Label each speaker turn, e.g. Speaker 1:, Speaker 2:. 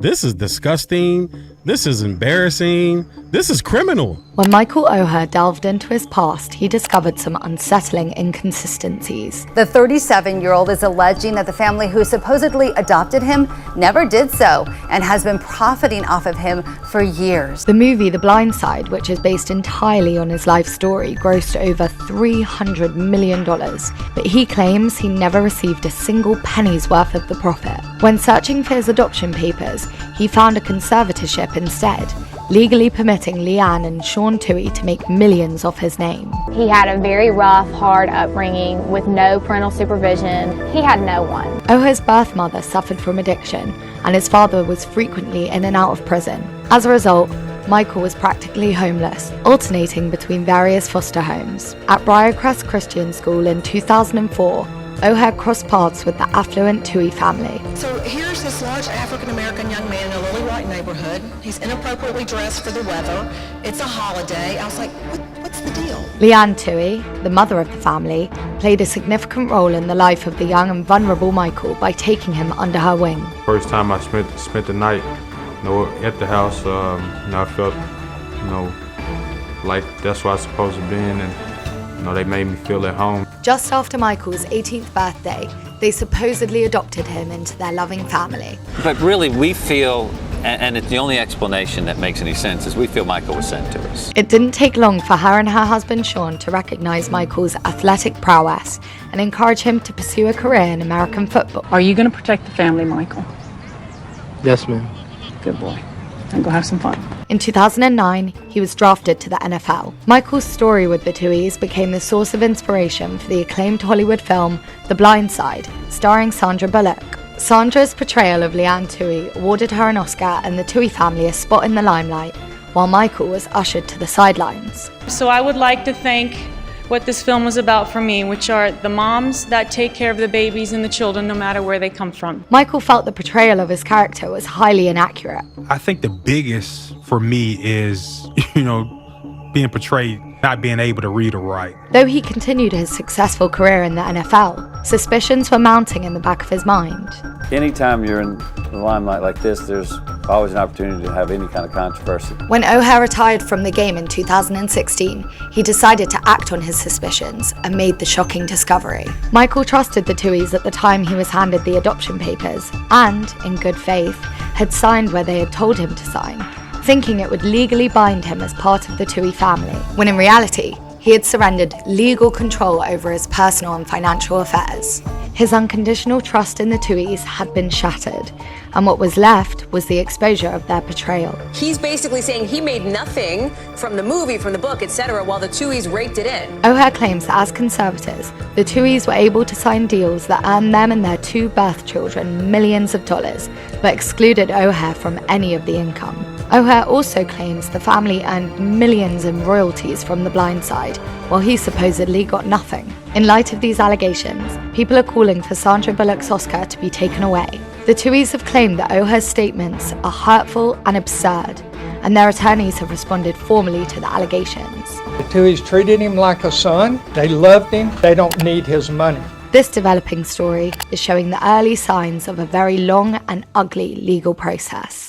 Speaker 1: This is disgusting. This is embarrassing. This is criminal.
Speaker 2: When Michael Oher delved into his past, he discovered some unsettling inconsistencies.
Speaker 3: The 37-year-old is alleging that the family who supposedly adopted him never did so and has been profiting off of him for years.
Speaker 2: The movie The Blind Side, which is based entirely on his life story, grossed over $300 million, but he claims he never received a single penny's worth of the profit. When searching for his adoption papers, he found a conservatorship instead, legally permitting Leanne and Sean Toohey to make millions off his name.
Speaker 4: He had a very rough, hard upbringing with no parental supervision. He had no one.
Speaker 2: Oher's birth mother suffered from addiction, and his father was frequently in and out of prison. As a result, Michael was practically homeless, alternating between various foster homes. At Briarcrest Christian School in 2004, Oher crossed paths with the affluent Toohey family.
Speaker 5: So here's this large African-American young man in a lily white neighborhood. He's inappropriately dressed for the weather. It's a holiday. I was like, what's the deal?
Speaker 2: Leanne Toohey, the mother of the family, played a significant role in the life of the young and vulnerable Michael by taking him under her wing.
Speaker 6: First time I spent the night, at the house, I felt, like that's where I was supposed to be in, and they made me feel at home.
Speaker 2: Just after Michael's 18th birthday, they supposedly adopted him into their loving family.
Speaker 7: But really, we feel, and it's the only explanation that makes any sense, is we feel Michael was sent to us.
Speaker 2: It didn't take long for her and her husband Sean to recognize Michael's athletic prowess and encourage him to pursue a career in American football.
Speaker 8: Are you going to protect the family, Michael?
Speaker 9: Yes, ma'am.
Speaker 8: Good boy. And go have some fun.
Speaker 2: In 2009, he was drafted to the NFL. Michael's story with the Tooheys became the source of inspiration for the acclaimed Hollywood film The Blind Side, starring Sandra Bullock. Sandra's portrayal of Leanne Toohey awarded her an Oscar and the Toohey family a spot in the limelight, while Michael was ushered to the sidelines.
Speaker 10: So I would like to thank what this film was about for me, which are the moms that take care of the babies and the children no matter where they come from.
Speaker 2: Michael felt the portrayal of his character was highly inaccurate.
Speaker 6: I think the biggest for me is, being portrayed not being able to read or write.
Speaker 2: Though he continued his successful career in the NFL, suspicions were mounting in the back of his mind.
Speaker 7: Anytime you're in the limelight like this, there's always an opportunity to have any kind of controversy.
Speaker 2: When Oher retired from the game in 2016, he decided to act on his suspicions and made the shocking discovery. Michael trusted the Tooheys at the time he was handed the adoption papers and, in good faith, had signed where they had told him to sign, thinking it would legally bind him as part of the Toohey family, when in reality, he had surrendered legal control over his personal and financial affairs. His unconditional trust in the Tooheys had been shattered, and what was left was the exposure of their betrayal.
Speaker 11: He's basically saying he made nothing from the movie, from the book, etc., while the Tooheys raked it in.
Speaker 2: Oher claims that as conservators, the Tooheys were able to sign deals that earned them and their two birth children millions of dollars, but excluded Oher from any of the income. Oher also claims the family earned millions in royalties from The Blind Side, while he supposedly got nothing. In light of these allegations, people are calling for Sandra Bullock's Oscar to be taken away. The Tooheys have claimed that Oher's statements are hurtful and absurd, and their attorneys have responded formally to the allegations.
Speaker 9: The Tooheys treated him like a son. They loved him. They don't need his money.
Speaker 2: This developing story is showing the early signs of a very long and ugly legal process.